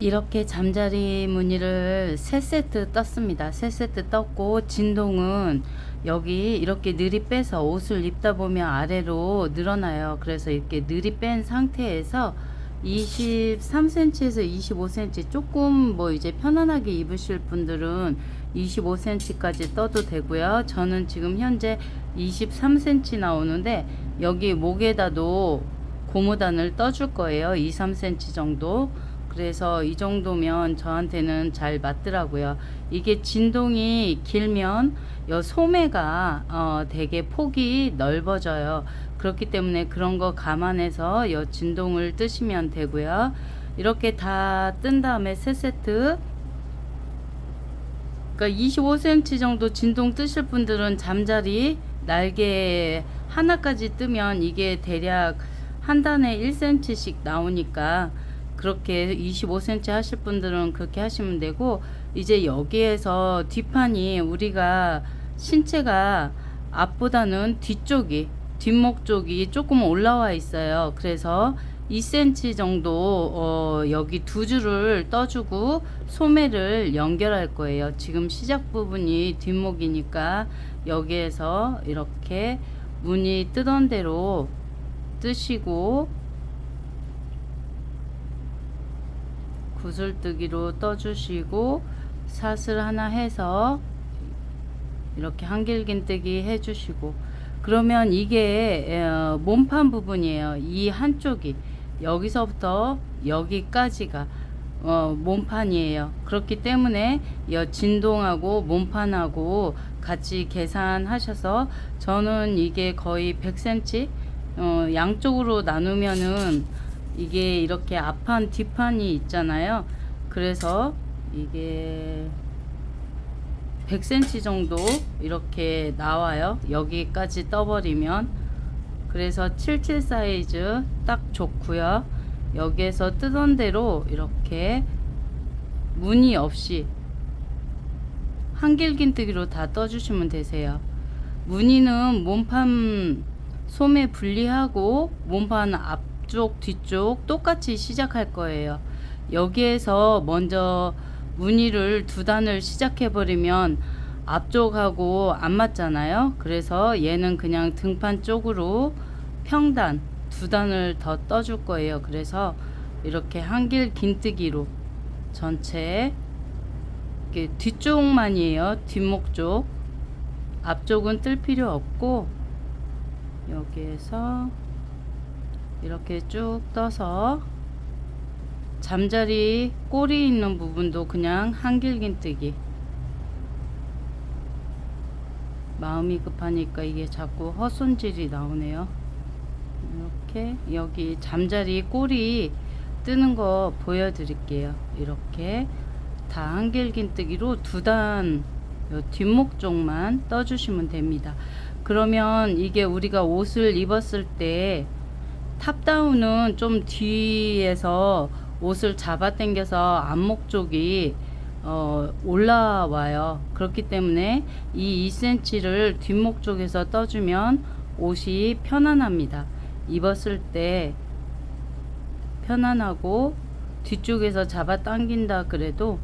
이렇게 잠자리 무늬를 3세트 떴습니다. 3세트 떴고, 진동은 여기 이렇게 느리 빼서 옷을 입다 보면 아래로 늘어나요. 그래서 이렇게 느리 뺀 상태에서 23cm에서 25cm, 조금 뭐 이제 편안하게 입으실 분들은 25cm까지 떠도 되고요. 저는 지금 현재 23cm 나오는데 여기 목에다도 고무단을 떠줄 거예요. 2, 3cm 정도. 그래서 이 정도면 저한테는 잘 맞더라고요. 이게 진동이 길면 요 소매가 되게 폭이 넓어져요. 그렇기 때문에 그런 거 감안해서 요 진동을 뜨시면 되고요. 이렇게 다 뜬 다음에 3세트, 그러니까 25cm 정도 진동 뜨실 분들은 잠자리 날개 하나까지 뜨면 이게 대략 한 단에 1cm씩 나오니까 그렇게 25cm 하실 분들은 그렇게 하시면 되고, 이제 여기에서 뒷판이 우리가 신체가 앞보다는 뒤쪽이, 뒷목 쪽이 조금 올라와 있어요. 그래서 2cm 정도 여기 두 줄을 떠주고 소매를 연결할 거예요. 지금 시작 부분이 뒷목이니까 여기에서 이렇게 무늬 뜨던 대로 뜨시고 구슬뜨기로 떠주시고 사슬 하나 해서 이렇게 한길긴뜨기 해주시고, 그러면 이게 몸판 부분이에요. 이 한쪽이 여기서부터 여기까지가 몸판이에요. 그렇기 때문에 이 진동하고 몸판하고 같이 계산하셔서, 저는 이게 거의 100cm 양쪽으로 나누면은 이게 이렇게 앞판 뒷판이 있잖아요. 그래서 이게 100cm 정도 이렇게 나와요. 여기까지 떠버리면. 그래서 77 사이즈 딱 좋고요. 여기에서 뜨던 대로 이렇게 무늬 없이 한길긴뜨기로 다 떠주시면 되세요. 무늬는 몸판 소매 분리하고 몸판 앞쪽 뒤쪽 똑같이 시작할 거예요. 여기에서 먼저 무늬를 두 단을 시작해 버리면 앞쪽하고 안 맞잖아요. 그래서 얘는 그냥 등판 쪽으로 평단 두 단을 더 떠줄 거예요. 그래서 이렇게 한길 긴뜨기로 전체 뒤쪽만이에요. 뒷목 쪽, 앞쪽은 뜰 필요 없고, 여기에서 이렇게 쭉 떠서 잠자리 꼬리 있는 부분도 그냥 한길긴뜨기. 마음이 급하니까 이게 자꾸 헛손질이 나오네요. 이렇게 여기 잠자리 꼬리 뜨는 거 보여드릴게요. 이렇게 다 한길긴뜨기로 두 단 뒷목 쪽만 떠주시면 됩니다. 그러면 이게 우리가 옷을 입었을 때 탑다운은 좀 뒤에서 옷을 잡아 당겨서 안목 쪽이 올라와요. 그렇기 때문에 이 2cm를 뒷목 쪽에서 떠주면 옷이 편안합니다. 입었을 때 편안하고, 뒤쪽에서 잡아 당긴다 그래도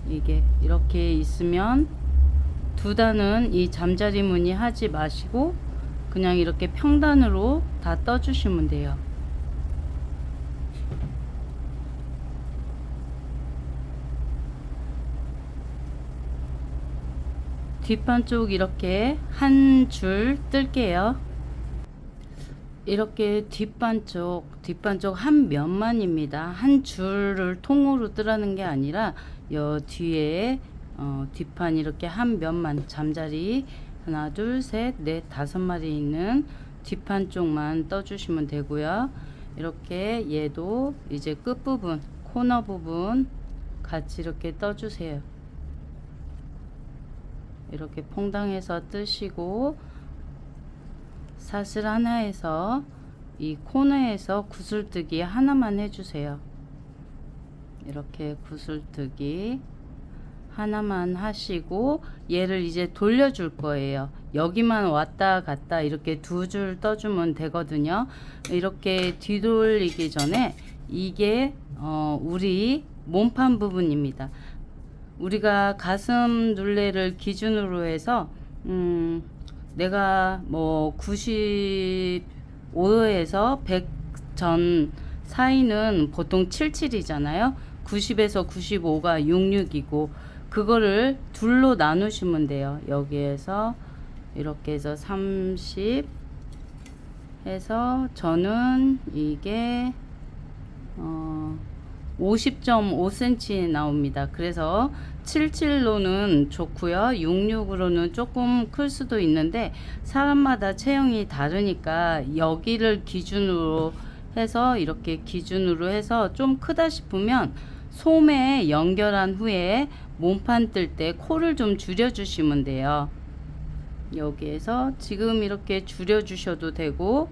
이게 이렇게 있으면 두 단은 이 잠자리 무늬 하지 마시고 그냥 이렇게 평단으로 다 떠주시면 돼요. 뒷판 쪽 이렇게 한 줄 뜰게요. 이렇게 뒷판 쪽 한 면만입니다. 한 줄을 통으로 뜨라는 게 아니라 요 뒤에 뒷판 이렇게 한 면만, 잠자리 하나 둘 셋 넷 다섯 마리 있는 뒷판 쪽만 떠주시면 되고요. 이렇게 얘도 이제 끝부분 코너 부분 같이 이렇게 떠주세요. 이렇게 퐁당해서 뜨시고, 사슬 하나에서 이 코너에서 구슬뜨기 하나만 해주세요. 이렇게 구슬뜨기 하나만 하시고 얘를 이제 돌려줄 거예요. 여기만 왔다 갔다 이렇게 두 줄 떠주면 되거든요. 이렇게 뒤돌리기 전에 이게 우리 몸판 부분입니다. 우리가 가슴 둘레를 기준으로 해서 내가 뭐 95에서 100 전 사이는 보통 77이잖아요. 90에서 95가 66이고 그거를 둘로 나누시면 돼요. 여기에서 이렇게 해서 30 해서 저는 이게 50.5cm 나옵니다. 그래서 77로는 좋고요. 66으로는 조금 클 수도 있는데 사람마다 체형이 다르니까 여기를 기준으로 해서 이렇게 기준으로 해서 좀 크다 싶으면 솜에 연결한 후에 몸판 뜰 때 코를 좀 줄여 주시면 돼요. 여기에서 지금 이렇게 줄여 주셔도 되고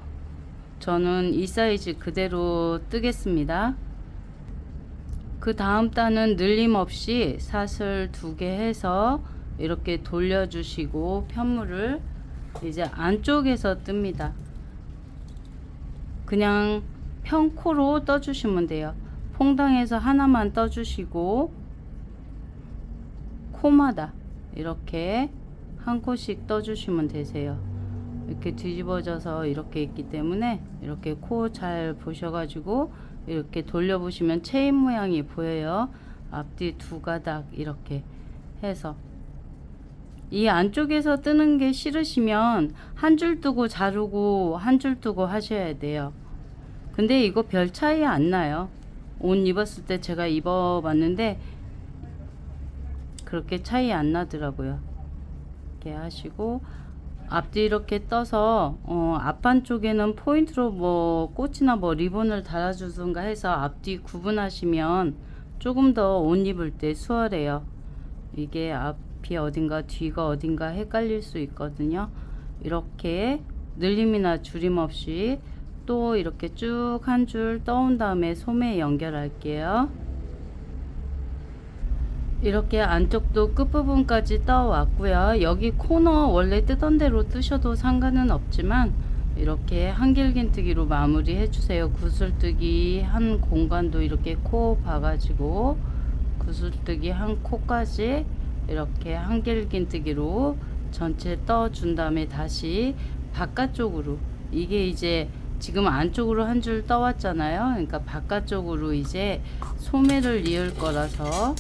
저는 이 사이즈 그대로 뜨겠습니다. 그 다음 단은 늘림 없이 사슬 2개 해서 이렇게 돌려 주시고 편물을 이제 안쪽에서 뜹니다. 그냥 평코로 떠 주시면 돼요. 퐁당에서 하나만 떠 주시고 코마다 이렇게 한 코씩 떠 주시면 되세요. 이렇게 뒤집어져서 이렇게 있기 때문에 이렇게 코 잘 보셔가지고 이렇게 돌려보시면 체인 모양이 보여요. 앞뒤 두 가닥 이렇게 해서 이 안쪽에서 뜨는 게 싫으시면 한 줄 뜨고 자르고 한 줄 뜨고 하셔야 돼요. 근데 이거 별 차이 안 나요. 옷 입었을 때 제가 입어봤는데 그렇게 차이 안 나더라고요. 이렇게 하시고 앞뒤 이렇게 떠서 앞판 쪽에는 포인트로 뭐 꽃이나 뭐 리본을 달아주든가 해서 앞뒤 구분하시면 조금 더 옷 입을 때 수월해요. 이게 앞이 어딘가 뒤가 어딘가 헷갈릴 수 있거든요. 이렇게 늘림이나 줄임 없이 또 이렇게 쭉 한 줄 떠온 다음에 솜에 연결할게요. 이렇게 안쪽도 끝부분까지 떠 왔고요. 여기 코너 원래 뜨던 대로 뜨셔도 상관은 없지만 이렇게 한길긴뜨기로 마무리 해주세요. 구슬뜨기 한 공간도 이렇게 코 봐가지고 구슬뜨기 한 코까지 이렇게 한길긴뜨기로 전체 떠준 다음에 다시 바깥쪽으로, 이게 이제 지금 안쪽으로 한 줄 떠왔잖아요. 그러니까 바깥쪽으로 이제 소매를 이을 거라서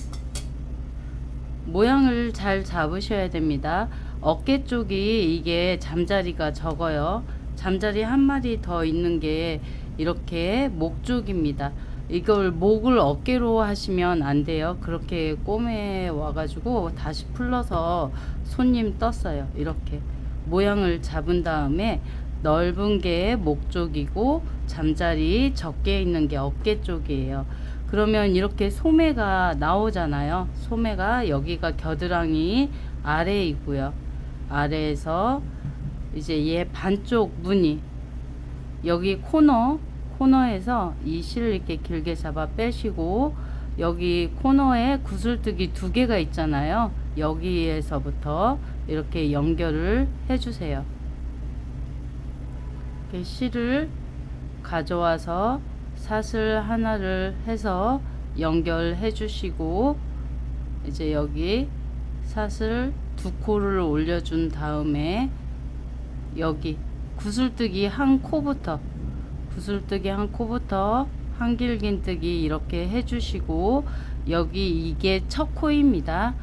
모양을 잘 잡으셔야 됩니다. 어깨 쪽이 이게 잠자리가 적어요. 잠자리 한 마리 더 있는 게 이렇게 목 쪽입니다. 이걸 목을 어깨로 하시면 안 돼요. 그렇게 꼬매 와가지고 다시 풀러서 손님 떴어요. 이렇게 모양을 잡은 다음에 넓은 게 목 쪽이고 잠자리 적게 있는 게 어깨 쪽이에요. 그러면 이렇게 소매가 나오잖아요. 소매가 여기가 겨드랑이 아래이고요. 아래에서 이제 얘 반쪽 무늬 여기 코너에서 이 실을 이렇게 길게 잡아 빼시고 여기 코너에 구슬뜨기 2개가 있잖아요. 여기에서부터 이렇게 연결을 해주세요. 이렇게 실을 가져와서 사슬 하나를 해서 연결해 주시고 이제 여기 사슬 2코를 올려준 다음에 여기 구슬뜨기 한 코부터 한길긴뜨기 이렇게 해주시고 여기 이게 첫 코입니다.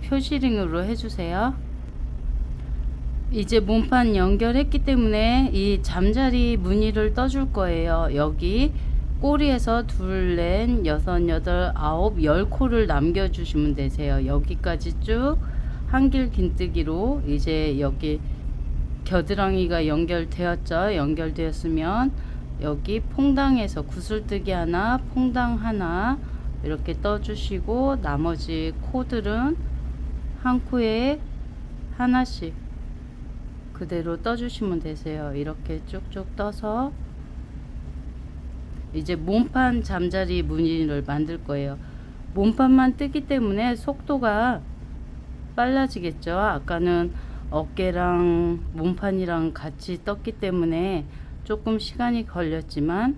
표시링으로 해주세요. 이제 몸판 연결했기 때문에 이 잠자리 무늬를 떠줄 거예요. 여기 꼬리에서 둘, 넷, 여섯, 여덟, 아홉, 10코를 남겨주시면 되세요. 여기까지 쭉 한길긴뜨기로 이제 여기 겨드랑이가 연결되었죠. 연결되었으면 여기 퐁당에서 구슬뜨기 하나, 퐁당 하나 이렇게 떠주시고 나머지 코들은 한 코에 하나씩 그대로 떠주시면 되세요. 이렇게 쭉쭉 떠서 이제 몸판 잠자리 무늬를 만들 거예요. 몸판만 뜨기 때문에 속도가 빨라지겠죠. 아까는 어깨랑 몸판이랑 같이 떴기 때문에 조금 시간이 걸렸지만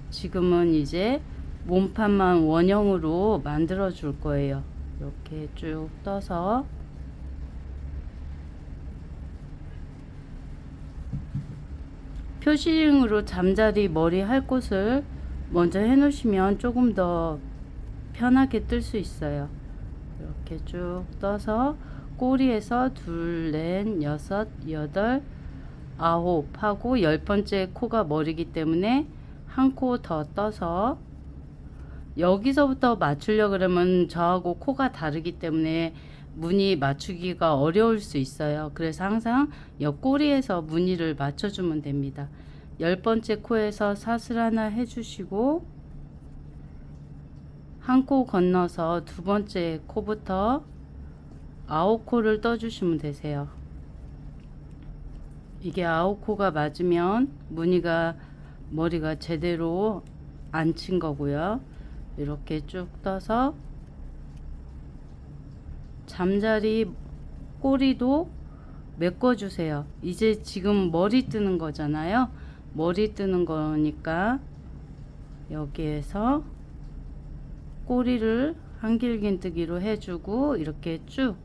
지금은 이제 몸판만 원형으로 만들어 줄 거예요. 이렇게 쭉 떠서 표시링으로 잠자리 머리 할 곳을 먼저 해 놓으시면 조금 더 편하게 뜰 수 있어요. 이렇게 쭉 떠서 꼬리에서 둘, 넷, 여섯, 여덟, 아홉 하고 10번째 코가 머리기 때문에 한 코 더 떠서 여기서부터 맞추려 그러면 저하고 코가 다르기 때문에 무늬 맞추기가 어려울 수 있어요. 그래서 항상 옆꼬리에서 무늬를 맞춰주면 됩니다. 10번째 코에서 사슬 하나 해주시고 한 코 건너서 두 번째 코부터 9코를 떠주시면 되세요. 이게 9코가 맞으면 무늬가 머리가 제대로 앉힌 거고요. 이렇게 쭉 떠서 잠자리 꼬리도 메꿔 주세요. 이제 지금 머리 뜨는 거잖아요. 머리 뜨는 거니까 여기에서 꼬리를 한길긴뜨기로 해주고 이렇게 쭉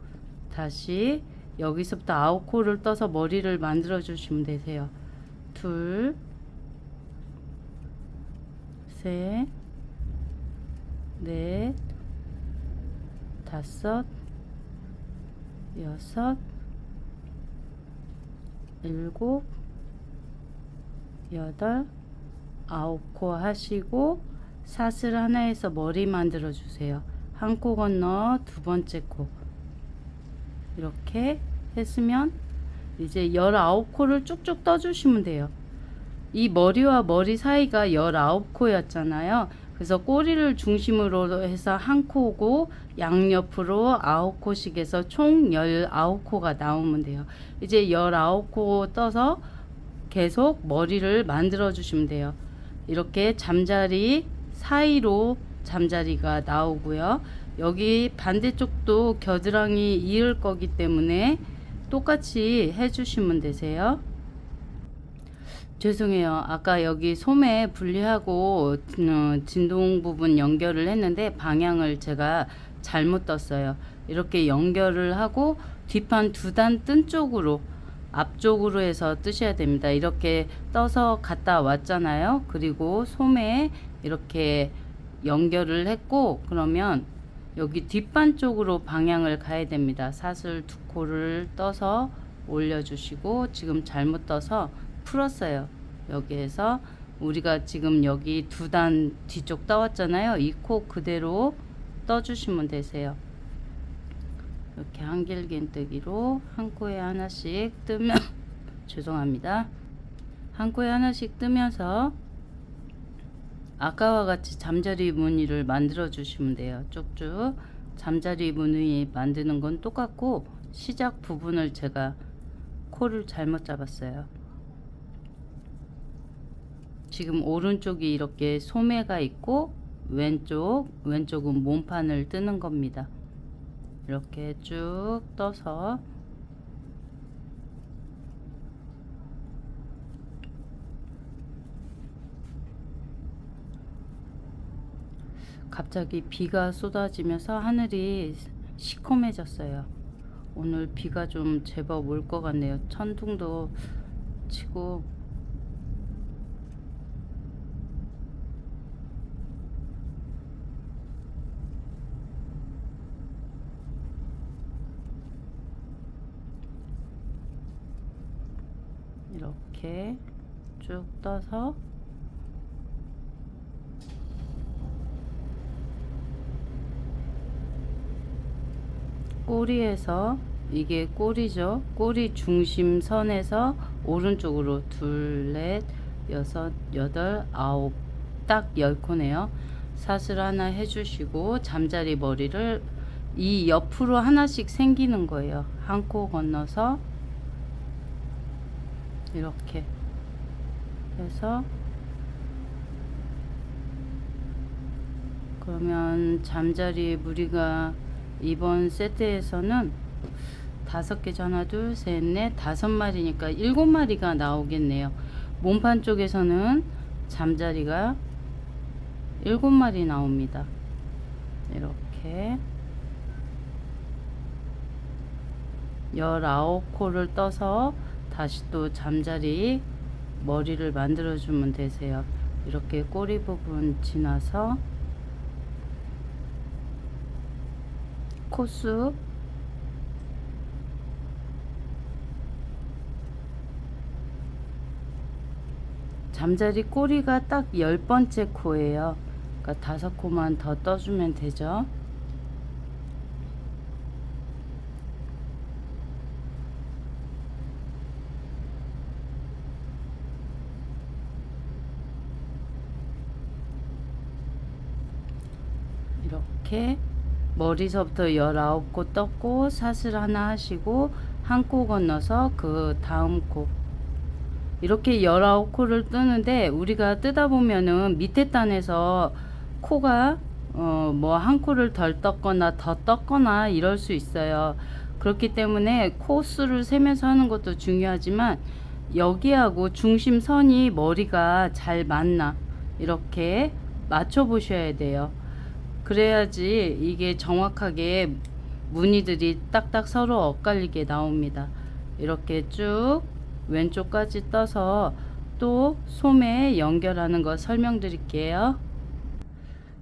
다시 여기서부터 9코를 떠서 머리를 만들어 주시면 되세요. 둘, 셋, 넷, 다섯, 여섯, 일곱, 여덟, 9코 하시고 사슬 하나에서 머리 만들어 주세요. 한 코 건너 두 번째 코 이렇게 했으면 이제 19코를 쭉쭉 떠 주시면 돼요. 이 머리와 머리 사이가 19코였잖아요. 그래서 꼬리를 중심으로 해서 한 코고 양옆으로 9코씩 해서 총 19코가 나오면 돼요. 이제 19코 떠서 계속 머리를 만들어 주시면 돼요. 이렇게 잠자리 사이로 잠자리가 나오고요. 여기 반대쪽도 겨드랑이 이을 거기 때문에 똑같이 해주시면 되세요. 죄송해요. 아까 여기 소매 분리하고 진동 부분 연결을 했는데 방향을 제가 잘못 떴어요. 이렇게 연결을 하고 뒷판 두 단 뜬 쪽으로 앞쪽으로 해서 뜨셔야 됩니다. 이렇게 떠서 갔다 왔잖아요. 그리고 소매에 이렇게 연결을 했고 그러면 여기 뒷반 쪽으로 방향을 가야 됩니다. 사슬 두 코를 떠서 올려주시고 지금 잘못 떠서 풀었어요. 여기에서 우리가 지금 여기 두 단 뒤쪽 떠왔잖아요. 이 코 그대로 떠주시면 되세요. 이렇게 한길긴뜨기로 한 코에 하나씩 뜨면 죄송합니다. 한 코에 하나씩 뜨면서 아까와 같이 잠자리 무늬를 만들어 주시면 돼요. 쭉쭉 잠자리 무늬 만드는 건 똑같고 시작 부분을 제가 코를 잘못 잡았어요. 지금 오른쪽이 이렇게 소매가 있고 왼쪽은 몸판을 뜨는 겁니다. 이렇게 쭉 떠서 갑자기 비가 쏟아지면서 하늘이 시커매졌어요. 오늘 비가 좀 제법 올 것 같네요. 천둥도 치고 이렇게 쭉 떠서 꼬리에서 이게 꼬리죠. 꼬리 중심선에서 오른쪽으로 둘, 넷, 여섯, 여덟, 아홉 딱 10코네요. 사슬 하나 해주시고 잠자리 머리를 이 옆으로 하나씩 생기는 거예요. 한 코 건너서 이렇게 해서 그러면 잠자리 무늬가 이번 세트에서는 5개 하나 둘 셋 넷 5마리니까 7마리가 나오겠네요. 몸판 쪽에서는 잠자리가 7마리 나옵니다. 이렇게 19코를 떠서 다시 또 잠자리 머리를 만들어 주면 되세요. 이렇게 꼬리 부분 지나서 코수 잠자리 꼬리가 딱 10번째 코예요. 그러니까 5코만 더 떠주면 되죠. 이렇게 머리서부터 19코 떴고 사슬 하나 하시고 한 코 건너서 그 다음 코 이렇게 19코를 뜨는데 우리가 뜨다 보면은 밑에 단에서 코가 뭐 한 코를 덜 떴거나 더 떴거나 이럴 수 있어요. 그렇기 때문에 코수를 세면서 하는 것도 중요하지만 여기하고 중심선이 머리가 잘 맞나 이렇게 맞춰 보셔야 돼요. 그래야지 이게 정확하게 무늬들이 딱딱 서로 엇갈리게 나옵니다. 이렇게 쭉 왼쪽까지 떠서 또 소매에 연결하는 거 설명드릴게요.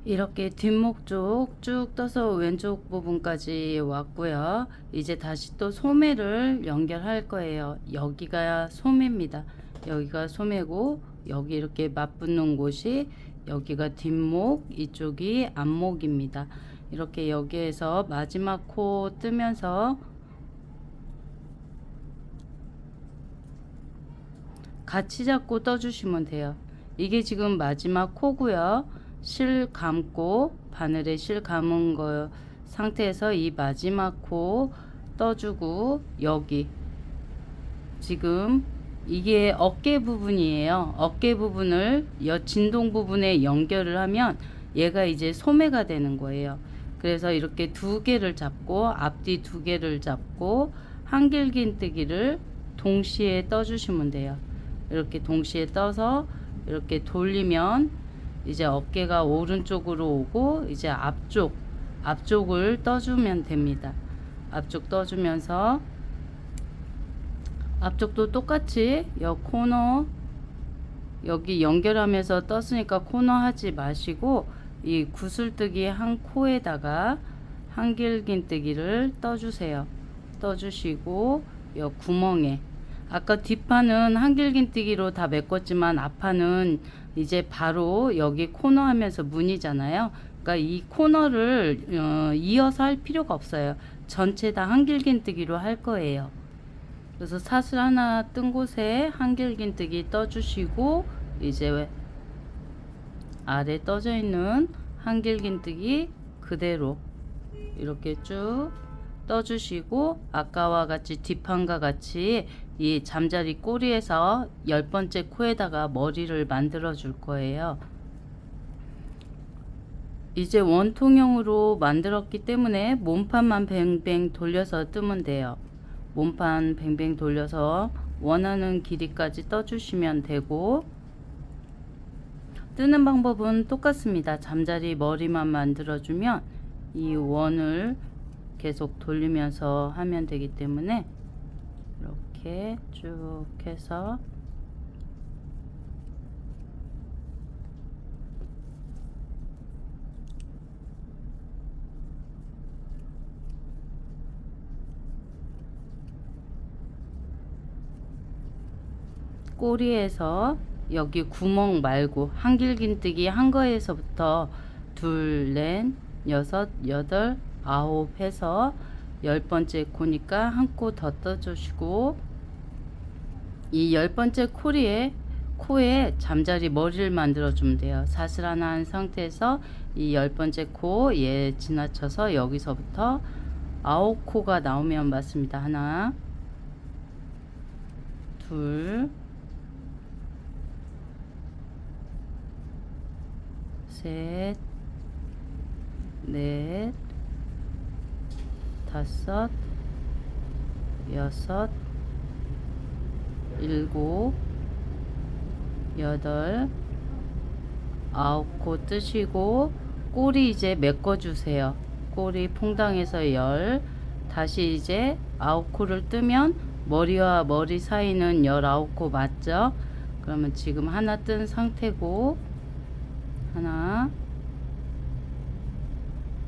이렇게 뒷목 쪽 쭉 떠서 왼쪽 부분까지 왔고요. 이제 다시 또 소매를 연결할 거예요. 여기가 소매입니다. 여기가 소매고 여기 이렇게 맞붙는 곳이 여기가 뒷목, 이쪽이 앞목입니다. 이렇게 여기에서 마지막 코 뜨면서 같이 잡고 떠주시면 돼요. 이게 지금 마지막 코고요. 실 감고 바늘에 실 감은 거 상태에서 이 마지막 코 떠주고 여기 지금 이게 어깨 부분이에요. 어깨 부분을 진동 부분에 연결을 하면 얘가 이제 소매가 되는 거예요. 그래서 이렇게 두 개를 잡고 앞뒤 두 개를 잡고 한길긴뜨기를 동시에 떠주시면 돼요. 이렇게 동시에 떠서 이렇게 돌리면 이제 어깨가 오른쪽으로 오고 이제 앞쪽을 떠주면 됩니다. 앞쪽 떠주면서 앞쪽도 똑같이 여 코너 여기 연결하면서 떴으니까 코너 하지 마시고 이 구슬뜨기 한 코에다가 한길긴뜨기를 떠주세요. 떠주시고 여 구멍에 아까 뒷판은 한길긴뜨기로 다 메꿨지만 앞판은 이제 바로 여기 코너 하면서 문이잖아요. 그러니까 이 코너를 이어서 할 필요가 없어요. 전체 다 한길긴뜨기로 할 거예요. 그래서 사슬 하나 뜬 곳에 한길긴뜨기 떠주시고 이제 아래 떠져 있는 한길긴뜨기 그대로 이렇게 쭉 떠주시고 아까와 같이 뒷판과 같이 이 잠자리 꼬리에서 10번째 코에다가 머리를 만들어 줄 거예요. 이제 원통형으로 만들었기 때문에 몸판만 뱅뱅 돌려서 뜨면 돼요. 몸판 뱅뱅 돌려서 원하는 길이까지 떠주시면 되고 뜨는 방법은 똑같습니다. 잠자리 머리만 만들어주면 이 원을 계속 돌리면서 하면 되기 때문에 이렇게 쭉 해서 꼬리에서 여기 구멍 말고 한길긴뜨기 한 거에서부터 둘, 넷, 여섯, 여덟, 아홉 해서 10번째 코니까 한 코 더 떠주시고 이 10번째 코에 잠자리 머리를 만들어 주면 돼요. 사슬 하나 한 상태에서 이 10번째 코 얘 지나쳐서 여기서부터 9코가 나오면 맞습니다. 하나 둘 셋, 넷, 다섯, 여섯, 일곱, 여덟, 9코 뜨시고 꼬리 이제 메꿔 주세요. 꼬리 퐁당에서 열, 다시 이제 9코를 뜨면 머리와 머리 사이는 19코 맞죠? 그러면 지금 하나 뜬 상태고, 하나,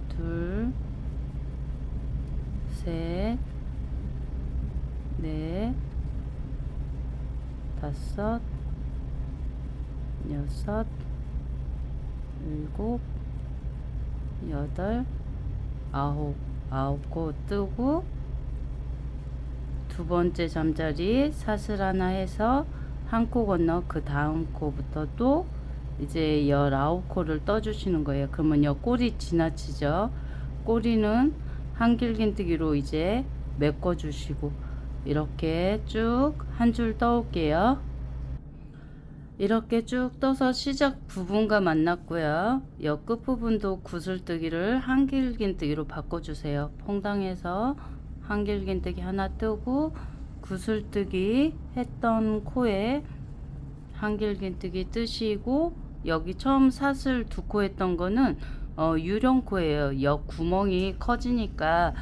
둘, 셋, 넷, 다섯, 여섯, 일곱, 여덟, 아홉 코 뜨고, 두 번째 잠자리 사슬 하나 해서 한 코 건너 그 다음 코부터 또 이제 19코를 떠주시는 거예요. 그러면 요 꼬리 지나치죠. 꼬리는 한길긴뜨기로 이제 메꿔 주시고, 이렇게 쭉 한 줄 떠올게요. 이렇게 쭉 떠서 시작 부분과 만났고요. 옆 끝부분도 구슬뜨기를 한길긴뜨기로 바꿔주세요. 퐁당해서 한길긴뜨기 하나 뜨고, 구슬뜨기 했던 코에 한길긴뜨기 뜨시고, 여기 처음 사슬 두 코 했던 거는 유령코예요. 옆 구멍이 커지니까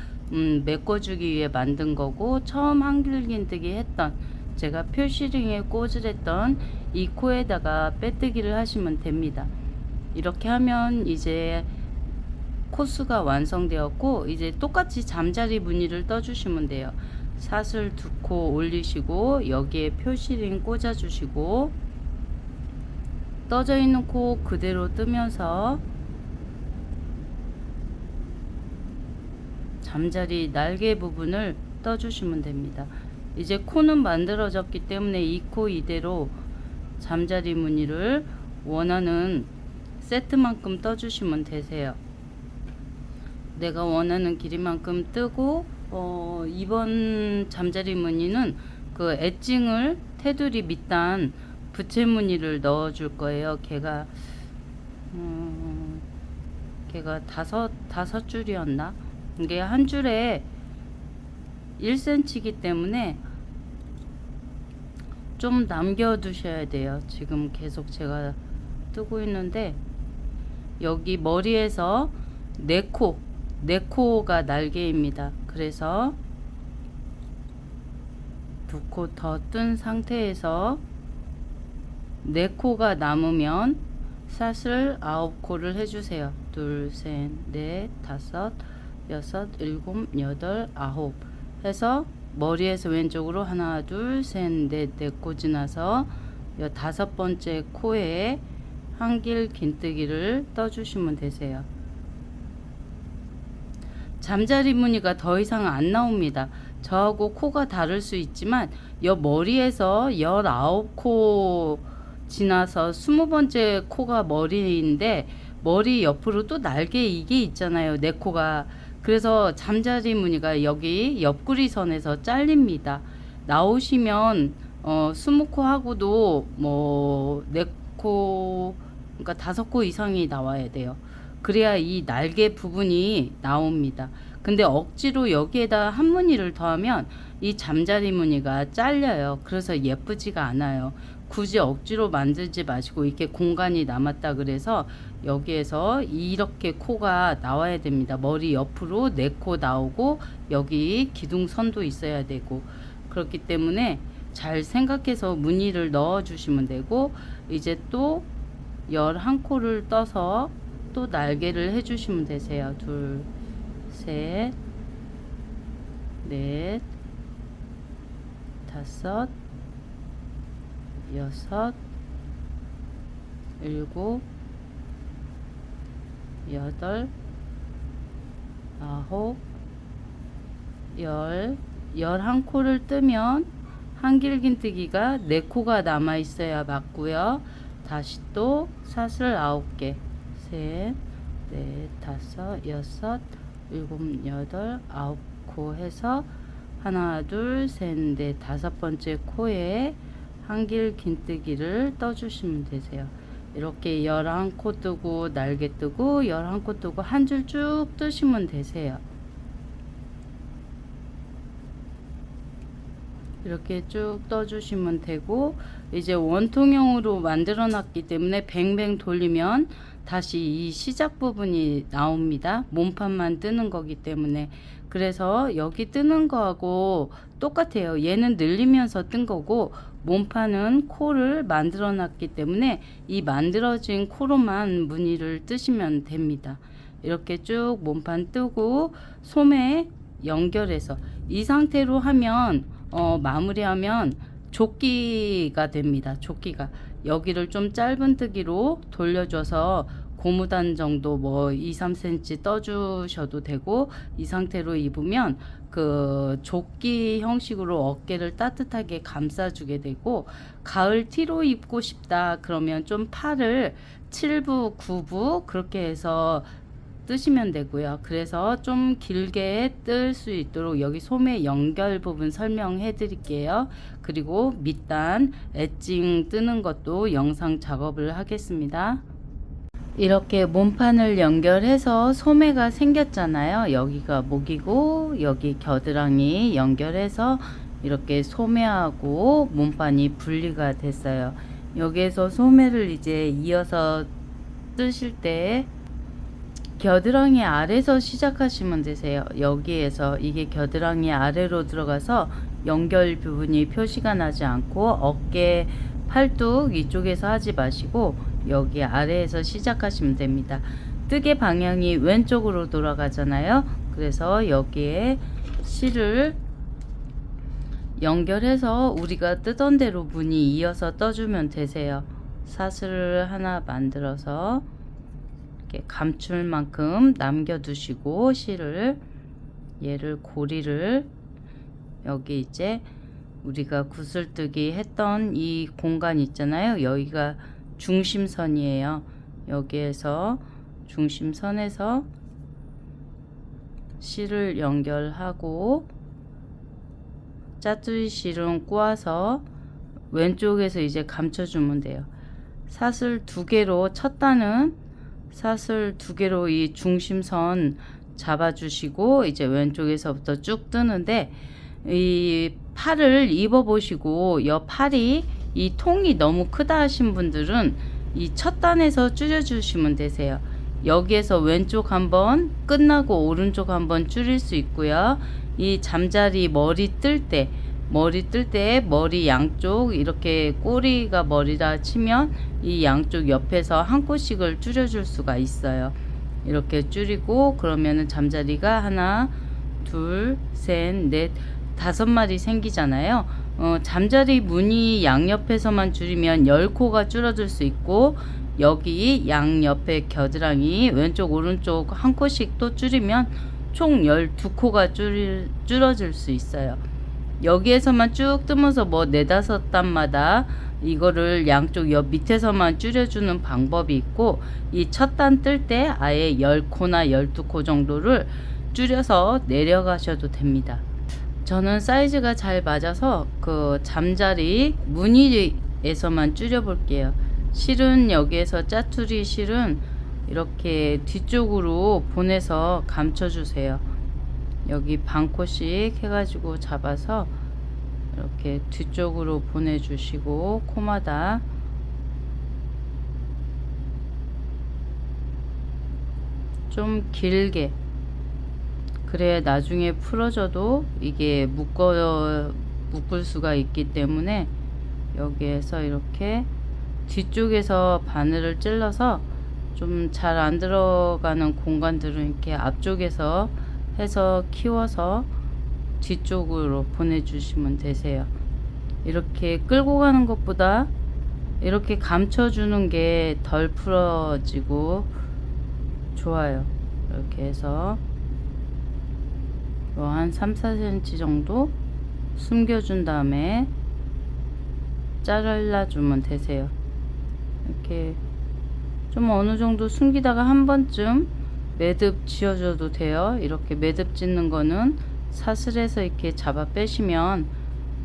메꿔주기 위해 만든 거고, 처음 한길긴뜨기 했던, 제가 표시링에 꽂으랬던 이 코에다가 빼뜨기를 하시면 됩니다. 이렇게 하면 이제 코스가 완성되었고, 이제 똑같이 잠자리 무늬를 떠주시면 돼요. 사슬 두 코 올리시고 여기에 표시링 꽂아 주시고, 떠져 있는 코 그대로 뜨면서 잠자리 날개 부분을 떠주시면 됩니다. 이제 코는 만들어졌기 때문에 이 코 이대로 잠자리 무늬를 원하는 세트만큼 떠주시면 되세요. 내가 원하는 길이만큼 뜨고, 이번 잠자리 무늬는 그 엣징을 테두리 밑단 부채 무늬를 넣어 줄 거예요. 걔가 다섯 줄이었나? 이게 한 줄에 1cm이기 때문에 좀 남겨 두셔야 돼요. 지금 계속 제가 뜨고 있는데, 여기 머리에서 네 코가 날개입니다. 그래서 두 코 더 뜬 상태에서 네 코가 남으면 사슬 9코를 해주세요. 둘, 셋, 넷, 다섯, 여섯, 일곱, 여덟, 아홉 해서 머리에서 왼쪽으로 하나, 둘, 셋, 넷, 네 코 지나서 다섯 번째 코에 한길 긴뜨기를 떠주시면 되세요. 잠자리 무늬가 더 이상 안 나옵니다. 저하고 코가 다를 수 있지만 여 머리에서 19코 지나서 20번째 코가 머리인데, 머리 옆으로 또 날개 이게 있잖아요. 네 코가. 그래서 잠자리 무늬가 여기 옆구리선에서 잘립니다. 나오시면 20코 하고도 뭐 4코, 그러니까 5코 이상이 나와야 돼요. 그래야 이 날개 부분이 나옵니다. 근데 억지로 여기에다 한 무늬를 더하면 이 잠자리 무늬가 잘려요. 그래서 예쁘지가 않아요. 굳이 억지로 만들지 마시고, 이렇게 공간이 남았다 그래서 여기에서 이렇게 코가 나와야 됩니다. 머리 옆으로 4코 나오고 여기 기둥선도 있어야 되고, 그렇기 때문에 잘 생각해서 무늬를 넣어 주시면 되고, 이제 또 11코를 떠서 또 날개를 해주시면 되세요. 둘, 셋, 넷, 다섯, 여섯, 일곱, 여덟, 아홉, 11코를 뜨면 한길긴뜨기가 4코가 남아 있어야 맞고요. 다시 또 사슬 9개, 셋, 넷, 다섯, 여섯, 일곱, 여덟, 9코 해서 하나, 둘, 셋, 넷, 다섯 번째 코에 한길긴뜨기를 떠주시면 되세요. 이렇게 11코 뜨고 날개 뜨고 11코 뜨고 한 줄 쭉 뜨시면 되세요. 이렇게 쭉 떠주시면 되고, 이제 원통형으로 만들어 놨기 때문에 뱅뱅 돌리면 다시 이 시작 부분이 나옵니다. 몸판만 뜨는 거기 때문에. 그래서 여기 뜨는 거하고 똑같아요. 얘는 늘리면서 뜬 거고, 몸판은 코를 만들어 놨기 때문에 이 만들어진 코로만 무늬를 뜨시면 됩니다. 이렇게 쭉 몸판 뜨고 소매 연결해서 이 상태로 하면 마무리하면 조끼가 됩니다. 조끼가 여기를 좀 짧은 뜨기로 돌려줘서 고무단 정도 뭐 2, 3cm 떠주셔도 되고, 이 상태로 입으면 그 조끼 형식으로 어깨를 따뜻하게 감싸주게 되고, 가을 티로 입고 싶다 그러면 좀 팔을 7부, 9부 그렇게 해서 뜨시면 되고요. 그래서 좀 길게 뜰 수 있도록 여기 소매 연결 부분 설명해 드릴게요. 그리고 밑단 엣징 뜨는 것도 영상 작업을 하겠습니다. 이렇게 몸판을 연결해서 소매가 생겼잖아요. 여기가 목이고 여기 겨드랑이 연결해서 이렇게 소매하고 몸판이 분리가 됐어요. 여기에서 소매를 이제 이어서 뜨실 때 겨드랑이 아래서 시작하시면 되세요. 여기에서 이게 겨드랑이 아래로 들어가서 연결 부분이 표시가 나지 않고 어깨 팔뚝 이쪽에서 하지 마시고 여기 아래에서 시작하시면 됩니다. 뜨개 방향이 왼쪽으로 돌아가잖아요. 그래서 여기에 실을 연결해서 우리가 뜨던 대로 무늬 이어서 떠주면 되세요. 사슬을 하나 만들어서 이렇게 감출 만큼 남겨두시고 실을 얘를 고리를 여기 이제 우리가 구슬뜨기 했던 이 공간 있잖아요. 여기가 중심선이에요. 여기에서 중심선에서 실을 연결하고 짜투리 실은 꼬아서 왼쪽에서 이제 감춰주면 돼요. 사슬 2개로 첫 단은 사슬 2개로 이 중심선 잡아주시고 이제 왼쪽에서부터 쭉 뜨는데, 이 팔을 입어 보시고 여 팔이 이 통이 너무 크다 하신 분들은 이 첫 단에서 줄여주시면 되세요. 여기에서 왼쪽 한번 끝나고 오른쪽 한번 줄일 수 있고요. 이 잠자리 머리 뜰 때 머리 양쪽 이렇게 꼬리가 머리라 치면 이 양쪽 옆에서 한 코씩을 줄여줄 수가 있어요. 이렇게 줄이고 그러면은 잠자리가 하나, 둘, 셋, 넷, 5마리 생기잖아요. 잠자리 무늬 양옆에서만 줄이면 10코가 줄어들 수 있고, 여기 양옆에 겨드랑이 왼쪽 오른쪽 한 코씩 또 줄이면 총 12코가 줄어들 수 있어요. 여기에서만 쭉 뜨면서 뭐 4-5단마다 이거를 양쪽 옆 밑에서만 줄여주는 방법이 있고, 이 첫 단 뜰 때 아예 10코나 12코 정도를 줄여서 내려가셔도 됩니다. 저는 사이즈가 잘 맞아서 그 잠자리 무늬에서만 줄여 볼게요. 실은 여기에서 짜투리 실은 이렇게 뒤쪽으로 보내서 감춰 주세요. 여기 반코씩 해가지고 잡아서 이렇게 뒤쪽으로 보내주시고 코마다 좀 길게, 그래야 나중에 풀어져도 이게 묶을 수가 있기 때문에 여기에서 이렇게 뒤쪽에서 바늘을 찔러서 좀 잘 안 들어가는 공간들은 이렇게 앞쪽에서 해서 키워서 뒤쪽으로 보내주시면 되세요. 이렇게 끌고 가는 것보다 이렇게 감춰주는 게 덜 풀어지고 좋아요. 이렇게 해서 한 3-4cm 정도 숨겨준 다음에 잘라주면 되세요. 이렇게 좀 어느 정도 숨기다가 한 번쯤 매듭 지어줘도 돼요. 이렇게 매듭 짓는 거는 사슬에서 이렇게 잡아 빼시면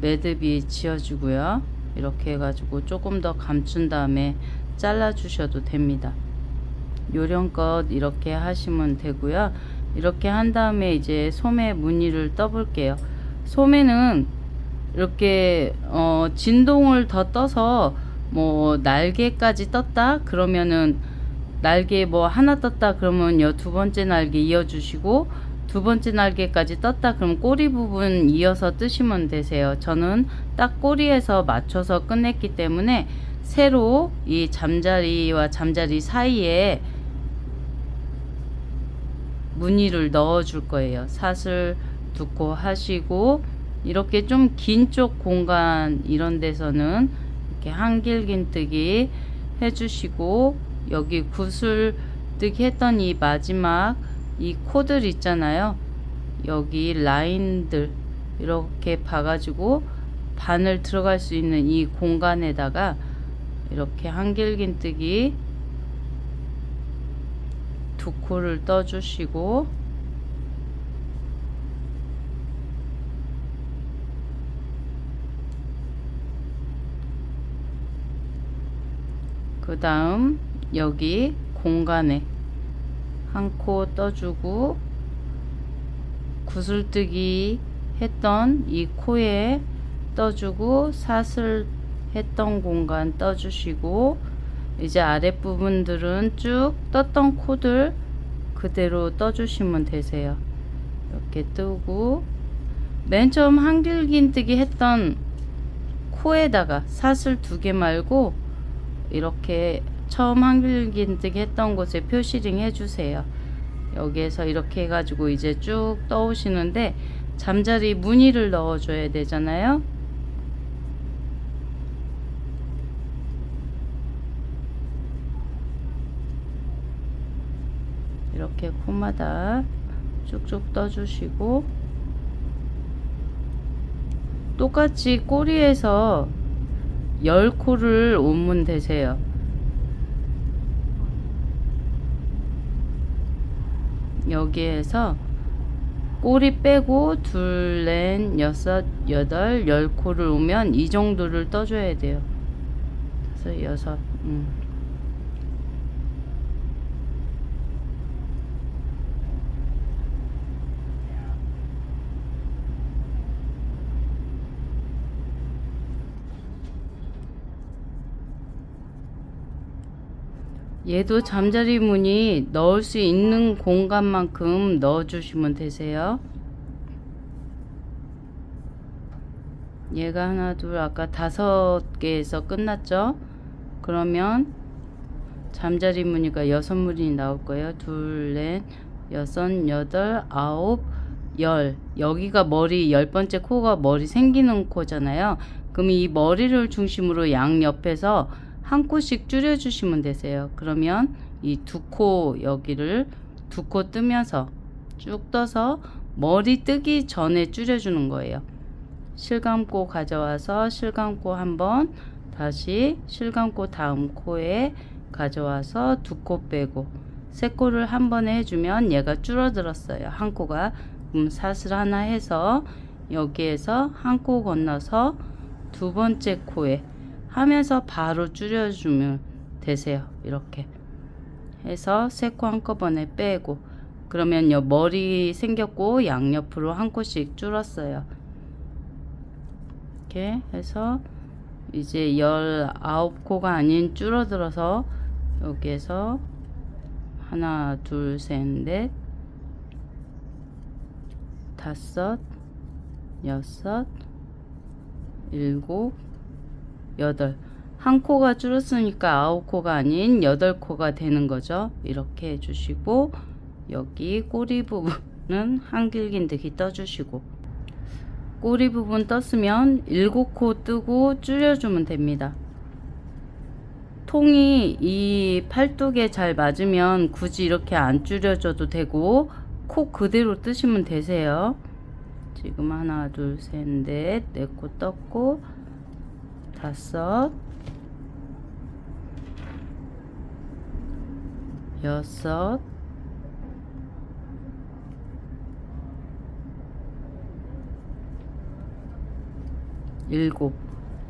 매듭이 지어지고요. 이렇게 해가지고 조금 더 감춘 다음에 잘라 주셔도 됩니다. 요령껏 이렇게 하시면 되고요. 이렇게 한 다음에 이제 소매 무늬를 떠 볼게요. 소매는 이렇게 진동을 더 떠서 뭐 날개까지 떴다 그러면은 날개 뭐 하나 떴다 그러면 두 번째 날개 이어주시고 두 번째 날개까지 떴다 그럼 꼬리 부분 이어서 뜨시면 되세요. 저는 딱 꼬리에서 맞춰서 끝냈기 때문에 새로 이 잠자리와 잠자리 사이에 무늬를 넣어 줄 거예요. 사슬 두 코 하시고 이렇게 좀 긴 쪽 공간 이런 데서는 이렇게 한길긴뜨기 해주시고 여기 구슬뜨기 했던 이 마지막 이 코들 있잖아요. 여기 라인들 이렇게 봐가지고 바늘 들어갈 수 있는 이 공간에다가 이렇게 한길긴뜨기 두 코를 떠주시고 그 다음 여기 공간에 한 코 떠주고 구슬뜨기 했던 이 코에 떠주고 사슬 했던 공간 떠주시고 이제 아랫부분들은 쭉 떴던 코들 그대로 떠주시면 되세요. 이렇게 뜨고 맨 처음 한길긴뜨기 했던 코에다가 사슬 두 개 말고 이렇게 처음 한길긴뜨기 했던 곳에 표시링 해주세요. 여기에서 이렇게 해가지고 이제 쭉 떠오시는데 잠자리 무늬를 넣어줘야 되잖아요. 이렇게 코마다 쭉쭉 떠주시고 똑같이 꼬리에서 10코를 오면 되세요. 여기에서 꼬리 빼고 둘, 넷, 여섯, 여덟, 10코를 오면 이 정도를 떠줘야 돼요. 그래서 여섯, 얘도 잠자리 무늬 넣을 수 있는 공간만큼 넣어주시면 되세요. 얘가 하나, 둘, 아까 5개에서 끝났죠? 그러면 잠자리 무늬가 6무늬 나올 거예요. 둘, 넷, 여섯, 여덟, 아홉, 열. 여기가 머리, 10번째 코가 머리 생기는 코잖아요. 그럼 이 머리를 중심으로 양옆에서 한 코씩 줄여주시면 되세요. 그러면 이 두 코 여기를 두 코 뜨면서 쭉 떠서 머리 뜨기 전에 줄여주는 거예요. 실감고 가져와서 실감고 한번 다시 실감고 다음 코에 가져와서 두 코 빼고 세 코를 한 번에 해주면 얘가 줄어들었어요. 한 코가. 그럼 사슬 하나 해서 여기에서 한 코 건너서 두 번째 코에 하면서 바로 줄여주면 되세요. 이렇게 해서 세 코 한꺼번에 빼고 그러면 요 머리 생겼고 양옆으로 한 코씩 줄었어요. 이렇게 해서 이제 19코가 아닌 줄어들어서 여기에서 하나, 둘, 셋, 넷, 다섯, 여섯, 일곱, 여덟. 한 코가 줄었으니까 9코가 아닌 8코가 되는 거죠. 이렇게 해주시고 여기 꼬리 부분은 한길긴뜨기 떠주시고 꼬리 부분 떴으면 7코 뜨고 줄여주면 됩니다. 통이 이 팔뚝에 잘 맞으면 굳이 이렇게 안 줄여줘도 되고 코 그대로 뜨시면 되세요. 지금 하나, 둘, 셋, 넷, 4코 떴고 다섯, 여섯, 일곱.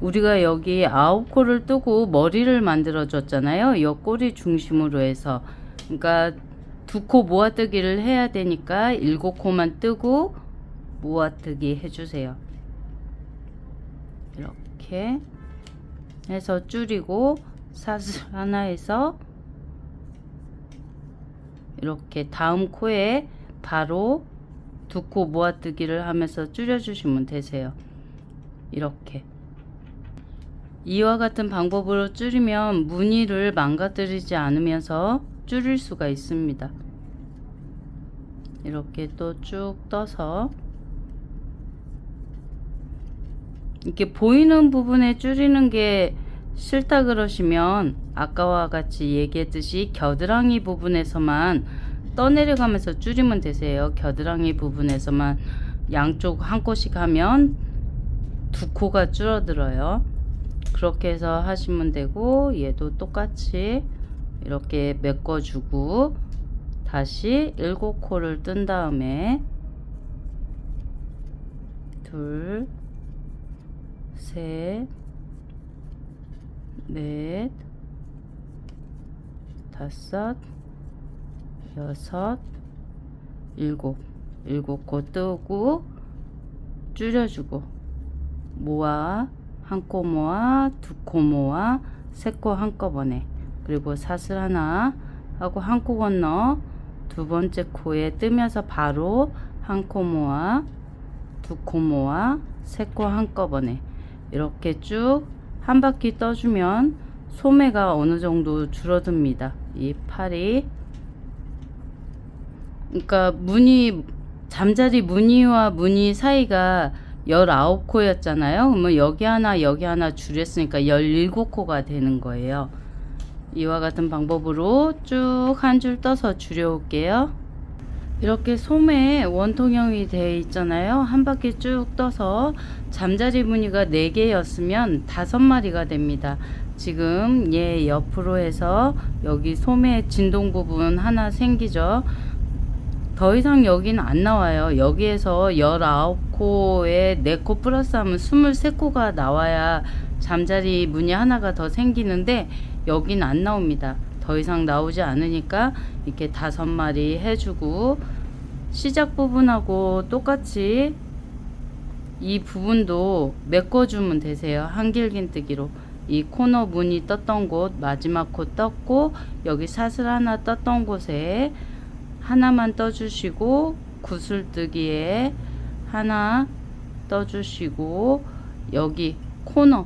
우리가 여기 9코를 뜨고 머리를 만들어 줬잖아요. 이 꼬리 중심으로 해서. 그러니까 2코 모아뜨기를 해야 되니까 7코만 뜨고 모아뜨기 해주세요. 이렇게 해서 줄이고 사슬 하나에서 이렇게 다음 코에 바로 두 코 모아뜨기를 하면서 줄여 주시면 되세요. 이렇게 이와 같은 방법으로 줄이면 무늬를 망가뜨리지 않으면서 줄일 수가 있습니다. 이렇게 또 쭉 떠서 이렇게 보이는 부분에 줄이는 게 싫다 그러시면 아까와 같이 얘기했듯이 겨드랑이 부분에서만 떠내려가면서 줄이면 되세요. 겨드랑이 부분에서만 양쪽 한 코씩 하면 두 코가 줄어들어요. 그렇게 해서 하시면 되고, 얘도 똑같이 이렇게 메꿔주고 다시 7코를 뜬 다음에 둘, 셋, 넷, 다섯, 여섯, 일곱 코 뜨고 줄여주고 모아 한 코 모아 두 코 모아 세 코 한꺼번에, 그리고 사슬 하나 하고 한 코 건너 두 번째 코에 뜨면서 바로 한 코 모아 두 코 모아 세 코 한꺼번에 이렇게 쭉 한 바퀴 떠주면 소매가 어느 정도 줄어듭니다. 이 팔이, 그러니까 무늬, 잠자리 무늬와 무늬 사이가 19코였잖아요. 그러면 여기 하나 줄였으니까 17코가 되는 거예요. 이와 같은 방법으로 쭉 한 줄 떠서 줄여 올게요. 이렇게 소매에 원통형이 되어 있잖아요. 한 바퀴 쭉 떠서 잠자리 무늬가 4개였으면 5마리가 됩니다. 지금 얘 옆으로 해서 여기 소매 진동 부분 하나 생기죠. 더 이상 여기는 안 나와요. 여기에서 19코에 4코 플러스하면 23코가 나와야 잠자리 무늬 하나가 더 생기는데 여기는 안 나옵니다. 더 이상 나오지 않으니까 이렇게 5마리 해주고, 시작 부분하고 똑같이 이 부분도 메꿔주면 되세요. 한길긴뜨기로 이 코너 무늬 떴던 곳 마지막 코 떴고, 여기 사슬 하나 떴던 곳에 하나만 떠주시고 구슬뜨기에 하나 떠주시고, 여기 코너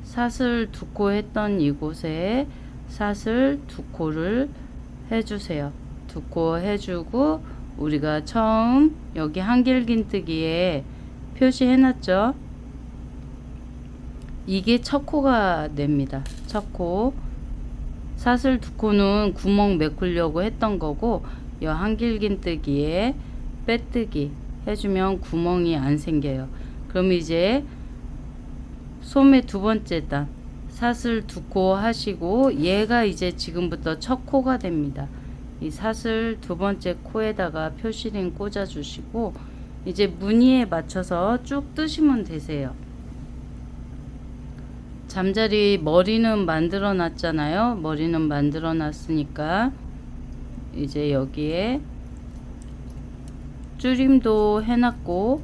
사슬 2코 했던 이곳에 사슬 2코를 해주세요. 2코 해주고, 우리가 처음 여기 한길긴뜨기에 표시해 놨죠. 이게 첫 코가 됩니다. 첫 코. 사슬 2코는 구멍 메꾸려고 했던 거고, 이 한길긴뜨기에 빼뜨기 해주면 구멍이 안 생겨요. 그럼 이제 소매 두 번째 단 사슬 2코 하시고, 얘가 이제 지금부터 첫 코가 됩니다. 이 사슬 두 번째 코에다가 표시링 꽂아 주시고, 이제 무늬에 맞춰서 쭉 뜨시면 되세요. 잠자리 머리는 만들어 놨잖아요. 머리는 만들어 놨으니까 이제 여기에 줄임도 해놨고,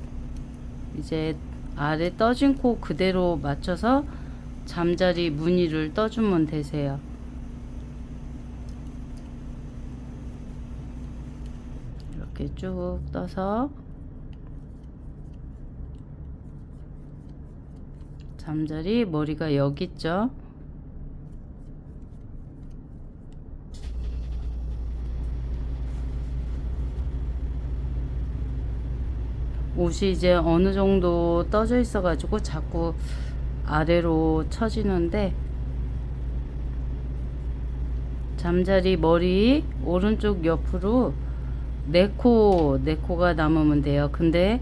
이제 아래 떠진 코 그대로 맞춰서 잠자리 무늬를 떠주면 되세요. 이렇게 쭉 떠서 잠자리 머리가 여기 있죠. 옷이 이제 어느 정도 떠져 있어 가지고 자꾸 아래로 처지는데, 잠자리 머리 오른쪽 옆으로 4코가 남으면 돼요. 근데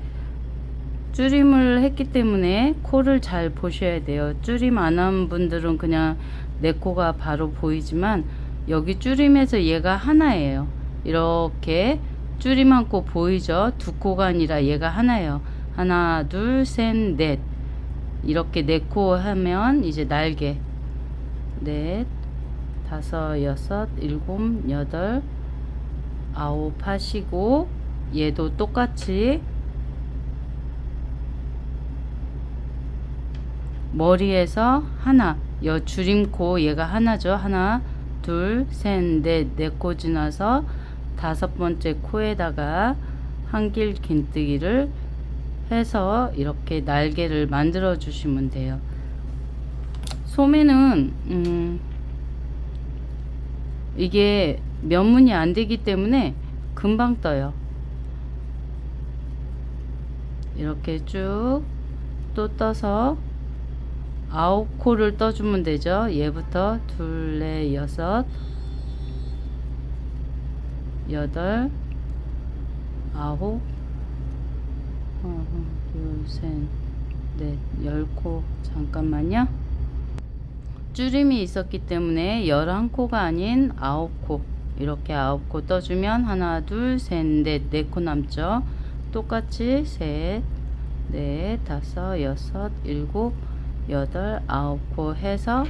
줄임을 했기 때문에 코를 잘 보셔야 돼요. 줄임 안 한 분들은 그냥 4코가 바로 보이지만, 여기 줄임에서 얘가 하나예요. 이렇게 줄임 한 코 보이죠? 2코가 아니라 얘가 하나예요. 하나, 둘, 셋, 넷. 이렇게 4코 하면 이제 날개. 넷, 다섯, 여섯, 일곱, 여덟, 아홉 하시고, 얘도 똑같이 머리에서 하나, 여 줄임코 얘가 하나죠. 하나, 둘, 셋, 넷, 네 코 지나서 다섯 번째 코에다가 한길 긴뜨기를 해서 이렇게 날개를 만들어 주시면 돼요. 소매는 이게 면문이 안 되기 때문에 금방 떠요. 이렇게 쭉 또 떠서 9코를 떠주면 되죠. 얘부터 둘, 넷, 여섯, 여덟, 아홉, 둘, 셋, 넷, 10코. 잠깐만요. 줄임이 있었기 때문에 11코가 아닌 9코. 이렇게 9코 떠주면 하나, 둘, 셋, 넷, 4코 남죠. 똑같이 셋, 넷, 다섯, 여섯, 일곱, 여덟, 9코 해서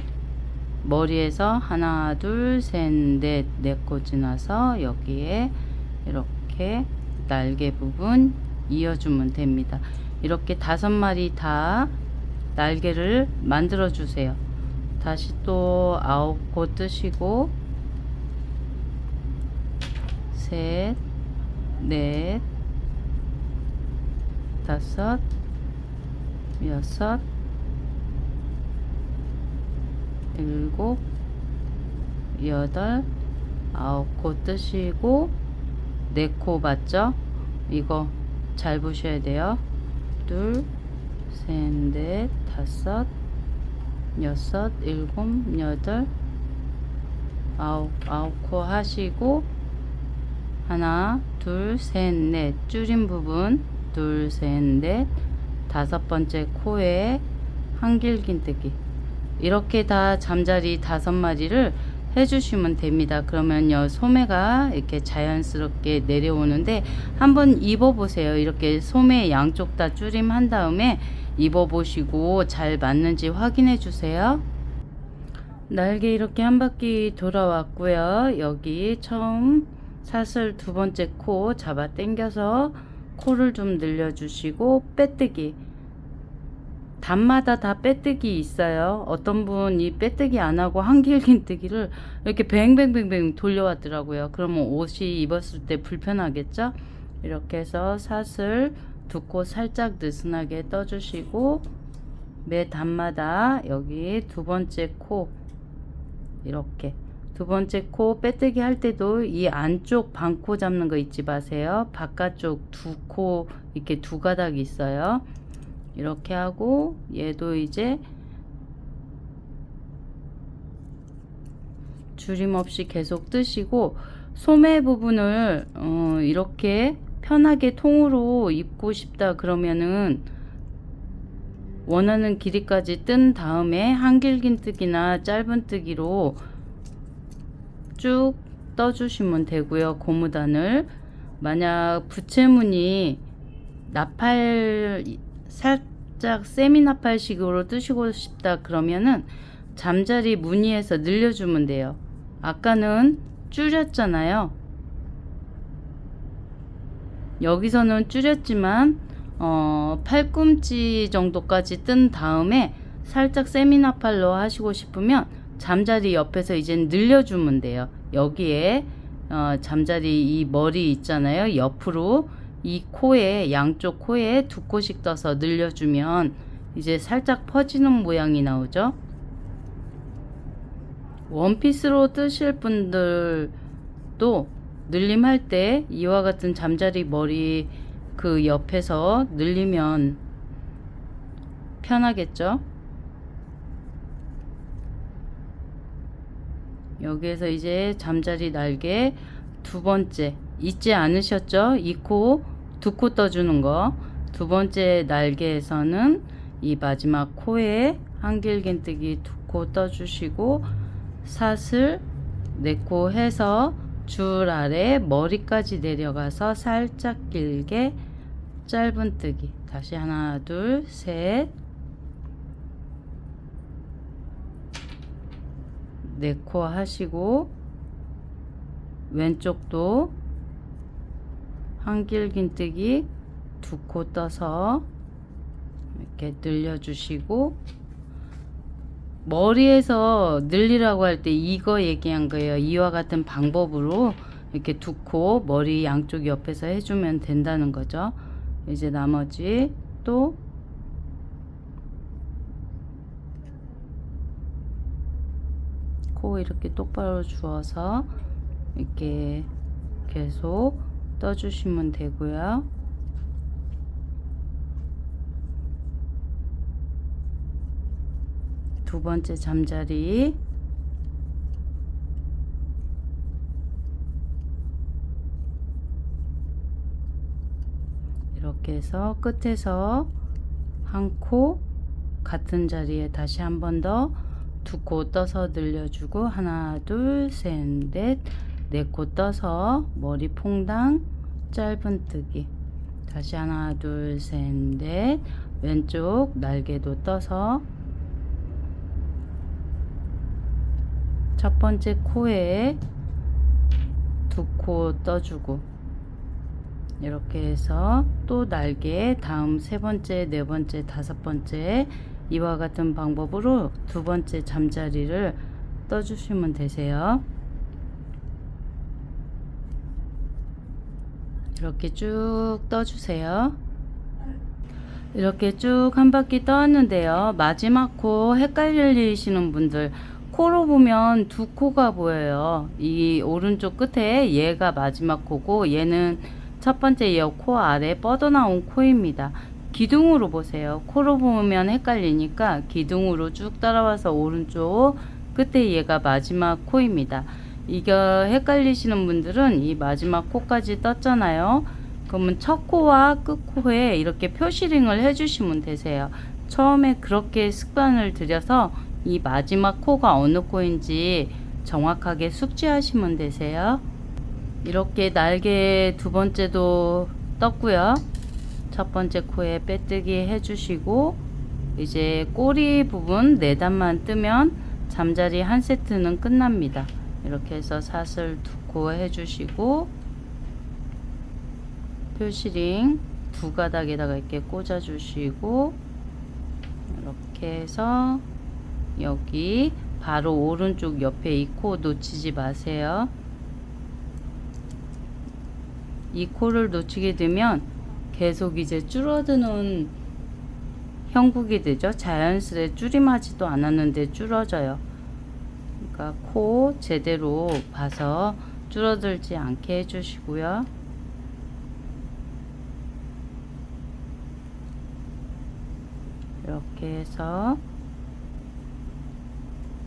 머리에서 하나, 둘, 셋, 넷, 4코 지나서 여기에 이렇게 날개 부분 이어주면 됩니다. 이렇게 5마리 다 날개를 만들어 주세요. 다시 또 9코 뜨시고 셋, 넷, 다섯, 여섯, 일곱, 여덟, 9코 뜨시고 4코 맞죠? 이거 잘 보셔야 돼요. 둘, 셋, 넷, 다섯, 여섯, 일곱, 여덟, 아홉 코 하시고 하나, 둘, 셋, 넷 줄임 부분 둘, 셋, 넷 다섯 번째 코에 한길 긴뜨기 이렇게 다 잠자리 5마리를 해주시면 됩니다. 그러면요 소매가 이렇게 자연스럽게 내려오는데 한번 입어보세요. 이렇게 소매 양쪽 다 줄임 한 다음에 입어보시고 잘 맞는지 확인해 주세요. 날개 이렇게 한 바퀴 돌아왔고요. 여기 처음 사슬 두 번째 코 잡아 당겨서 코를 좀 늘려주시고 빼뜨기 단마다 다 빼뜨기 있어요. 어떤 분이 빼뜨기 안 하고 한길 긴뜨기를 이렇게 뱅뱅뱅뱅 돌려왔더라고요. 그러면 옷이 입었을 때 불편하겠죠? 이렇게 해서 사슬 두 코 살짝 느슨하게 떠주시고 매 단마다 여기 두 번째 코 이렇게 두 번째 코 빼뜨기 할 때도 이 안쪽 반코 잡는 거 잊지 마세요. 바깥쪽 두 코 이렇게 두 가닥 있어요. 이렇게 하고 얘도 이제 줄임 없이 계속 뜨시고 소매 부분을 이렇게 편하게 통으로 입고 싶다 그러면은 원하는 길이까지 뜬 다음에 한길긴뜨기나 짧은뜨기로 쭉 떠주시면 되고요. 고무단을 만약 부채무늬 나팔 살짝 세미 나팔식으로 뜨시고 싶다 그러면은 잠자리 무늬에서 늘려주면 돼요. 아까는 줄였잖아요. 여기서는 줄였지만 팔꿈치 정도까지 뜬 다음에 살짝 세미 나팔로 하시고 싶으면 잠자리 옆에서 이제 늘려주면 돼요. 여기에 잠자리 이 머리 있잖아요. 옆으로 이 코에 양쪽 코에 두 코씩 떠서 늘려주면 이제 살짝 퍼지는 모양이 나오죠. 원피스로 뜨실 분들도 늘림할 때 이와 같은 잠자리 머리 그 옆에서 늘리면 편하겠죠. 여기에서 이제 잠자리 날개 두 번째 잊지 않으셨죠? 이 코 두 코 떠주는 거. 두 번째 날개에서는 이 마지막 코에 한길긴뜨기 두 코 떠주시고 사슬 4코 해서 줄 아래 머리까지 내려가서 살짝 길게 짧은뜨기. 다시 하나, 둘, 셋, 4코 하시고 왼쪽도 한길긴뜨기 두 코 떠서 이렇게 늘려주시고 머리에서 늘리라고 할 때 이거 얘기한 거예요. 이와 같은 방법으로 이렇게 두 코 머리 양쪽 옆에서 해주면 된다는 거죠. 이제 나머지 또 코 이렇게 똑바로 주어서 이렇게 계속 떠주시면 되고요. 두 번째 잠자리 이렇게 해서 끝에서 한 코 같은 자리에 다시 한 번 더 두 코 떠서 늘려주고 하나 둘 셋 넷 네 코 떠서 머리 퐁당 짧은뜨기 다시 하나 둘 셋 넷 왼쪽 날개도 떠서 첫 번째 코에 두 코 떠주고 이렇게 해서 또 날개 다음 세 번째 네 번째 다섯 번째 이와 같은 방법으로 두 번째 잠자리를 떠주시면 되세요. 이렇게 쭉 떠주세요. 이렇게 쭉 한 바퀴 떠왔는데요. 마지막 코 헷갈리시는 분들 코로 보면 두 코가 보여요. 이 오른쪽 끝에 얘가 마지막 코고 얘는 첫 번째 이 코 아래 뻗어나온 코입니다. 기둥으로 보세요. 코로 보면 헷갈리니까 기둥으로 쭉 따라와서 오른쪽 끝에 얘가 마지막 코입니다. 이거 헷갈리시는 분들은 이 마지막 코까지 떴잖아요. 그러면 첫 코와 끝 코에 이렇게 표시링을 해주시면 되세요. 처음에 그렇게 습관을 들여서 이 마지막 코가 어느 코인지 정확하게 숙지하시면 되세요. 이렇게 날개 두 번째도 떴고요. 첫 번째 코에 빼뜨기 해주시고 이제 꼬리 부분 내단만 뜨면 잠자리 한 세트는 끝납니다. 이렇게 해서 사슬 두 코 해주시고 표시링 두 가닥에다가 이렇게 꽂아 주시고 이렇게 해서 여기 바로 오른쪽 옆에 이 코 놓치지 마세요. 이 코를 놓치게 되면 계속 이제 줄어드는 형국이 되죠. 자연스레 줄임하지도 않았는데 줄어져요. 그러니까 코 제대로 봐서 줄어들지 않게 해주시고요. 이렇게 해서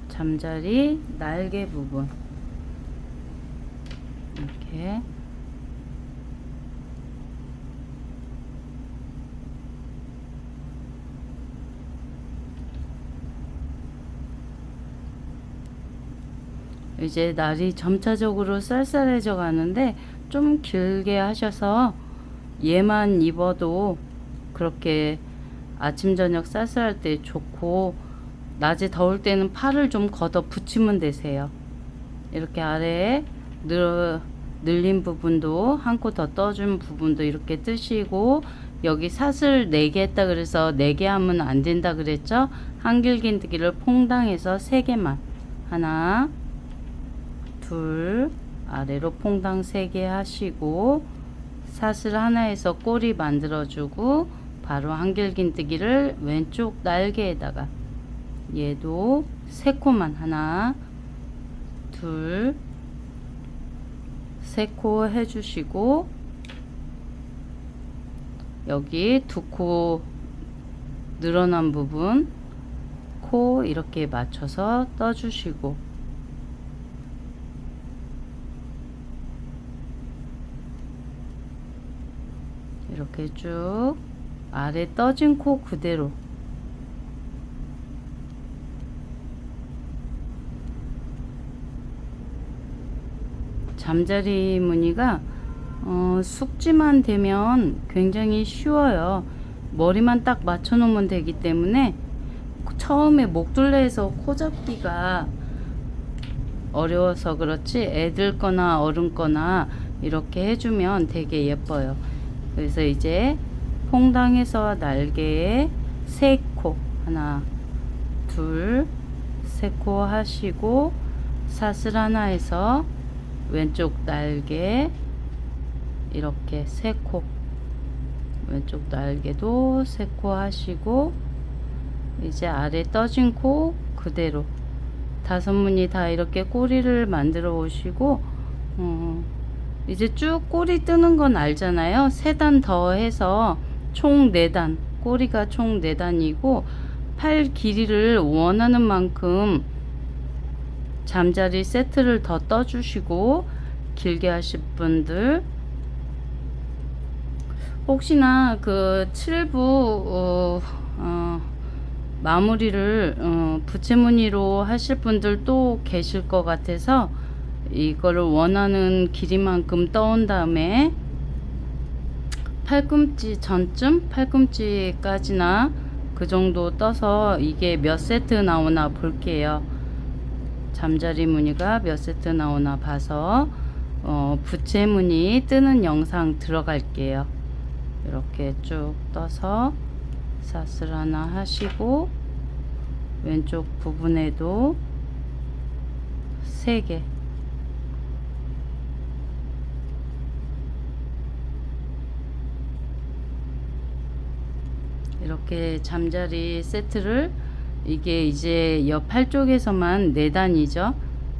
잠자리 날개 부분 이렇게 이제 날이 점차적으로 쌀쌀해져 가는데 좀 길게 하셔서 얘만 입어도 그렇게 아침 저녁 쌀쌀할 때 좋고 낮에 더울 때는 팔을 좀 걷어 붙이면 되세요. 이렇게 아래에 늘린 부분도 한 코 더 떠준 부분도 이렇게 뜨시고 여기 사슬 4개 했다 그래서 4개 하면 안 된다 그랬죠. 한길긴뜨기를 퐁당해서 3개만 하나 둘 아래로 퐁당 3개 하시고 사슬 하나에서 꼬리 만들어주고 바로 한길긴뜨기를 왼쪽 날개에다가 얘도 3코만 하나 둘 3코 해주시고 여기 2코 늘어난 부분 코 이렇게 맞춰서 떠주시고 이렇게 쭉 아래 떠진 코 그대로 잠자리 무늬가 숙지만 되면 굉장히 쉬워요. 머리만 딱 맞춰 놓으면 되기 때문에 처음에 목둘레에서 코 잡기가 어려워서 그렇지 애들 거나 어른 거나 이렇게 해주면 되게 예뻐요. 그래서 이제 퐁당해서 날개에 3코 하나 둘 세 코 하시고 사슬 하나에서 왼쪽 날개 이렇게 세 코, 왼쪽 날개도 세 코 하시고 이제 아래 떠진 코 그대로 다섯 무늬 다 이렇게 꼬리를 만들어 오시고 이제 쭉 꼬리 뜨는 건 알잖아요. 세 단 더 해서 총 4단, 꼬리가 총 4단이고 팔 길이를 원하는 만큼 잠자리 세트를 더 떠주시고 길게 하실 분들 혹시나 그 7부 마무리를 부채무늬로 하실 분들도 계실 것 같아서 이거를 원하는 길이만큼 떠온 다음에 팔꿈치 전쯤, 팔꿈치까지나 그 정도 떠서 이게 몇 세트 나오나 볼게요. 잠자리 무늬가 몇 세트 나오나 봐서 부채 무늬 뜨는 영상 들어갈게요. 이렇게 쭉 떠서 사슬 하나 하시고 왼쪽 부분에도 3개 이렇게 잠자리 세트를 이게 이제 옆 팔 쪽에서만 4단이죠.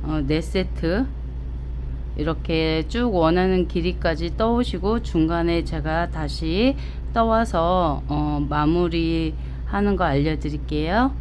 4세트 이렇게 쭉 원하는 길이까지 떠오시고 중간에 제가 다시 떠와서 마무리 하는 거 알려드릴게요.